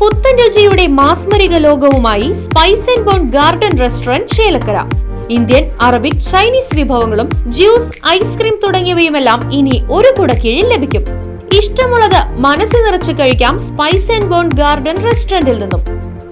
പുത്തൻ രുചിയുടെ മാസ്മരിക ലോകവുമായി Spice and bone garden Restaurant Chelakkara. Indian, Arabic, Chinese വിഭവങ്ങളും ജ്യൂസ്, ഐസ്ക്രീം തുടങ്ങിയവയുമെല്ലാം ഇനി ഒരു കുടക്കീഴിൽ ലഭിക്കും. ഇഷ്ടമുള്ളത് മനസ്സ് നിറച്ച് കഴിക്കാം സ്പൈസ് ആൻഡ് ബോൺ ഗാർഡൻ റെസ്റ്റോറന്റിൽ നിന്നും.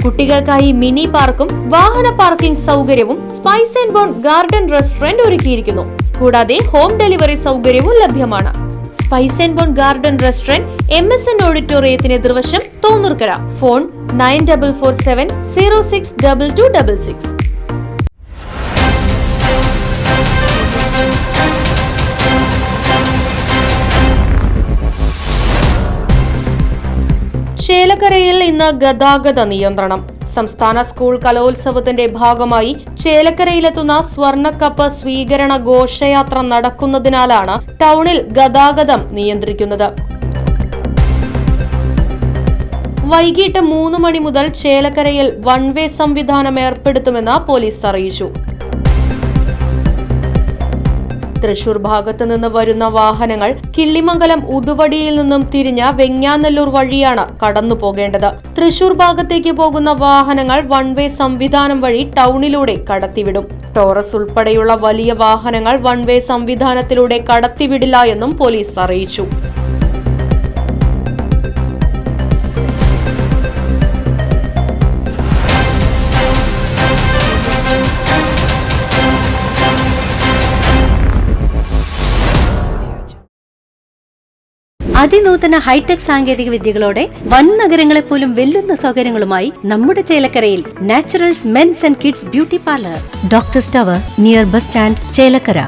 കുട്ടികൾക്കായി മിനി പാർക്കും വാഹന പാർക്കിംഗ് സൗകര്യവും spice and bone garden restaurant ഒരുക്കിയിരിക്കുന്നു. കൂടാതെ ഹോം ഡെലിവറി സൗകര്യവും ലഭ്യമാണ്. Spice and bone garden restaurant MSN ഓഡിറ്റോറിയത്തിന് എതിർവശം, തോന്നൂർക്കര. ഫോൺ 9447062266. ചേലക്കരയിൽ ഇന്ന് ഗതാഗത നിയന്ത്രണം. സംസ്ഥാന സ്കൂൾ കലോത്സവത്തിന്റെ ഭാഗമായി ചേലക്കരയിലെത്തുന്ന സ്വർണ്ണക്കപ്പ് സ്വീകരണ ഘോഷയാത്ര നടക്കുന്നതിനാലാണ് ടൗണിൽ ഗതാഗതം നിയന്ത്രിക്കുന്നത്. വൈകിട്ട് 3 മണി മുതൽ ചേലക്കരയിൽ വൺ വേ സംവിധാനം ഏർപ്പെടുത്തുമെന്ന് പോലീസ് അറിയിച്ചു. തൃശൂർ ഭാഗത്തു നിന്ന് വരുന്ന വാഹനങ്ങൾ കിള്ളിമംഗലം ഉതുവടിയിൽ നിന്നും തിരിഞ്ഞ് വെങ്ങാനല്ലൂർ വഴിയാണ് കടന്നു പോകേണ്ടത്. തൃശൂർ ഭാഗത്തേക്ക് പോകുന്ന വാഹനങ്ങൾ വൺ വേ സംവിധാനം വഴി ടൗണിലൂടെ കടത്തിവിടും. ടോറസ് ഉൾപ്പെടെയുള്ള വലിയ വാഹനങ്ങൾ വൺ വേ സംവിധാനത്തിലൂടെ കടത്തിവിടില്ല എന്നും പോലീസ് അറിയിച്ചു. അതിനൂതന ഹൈടെക് സാങ്കേതിക വിദ്യകളോടെ വൻ നഗരങ്ങളെപ്പോലും വെല്ലുന്ന സൗകര്യങ്ങളുമായി നമ്മുടെ ചേലക്കരയിൽ Naturals men's and kids beauty parlour, doctors tower, near bus stand, Chelakkara.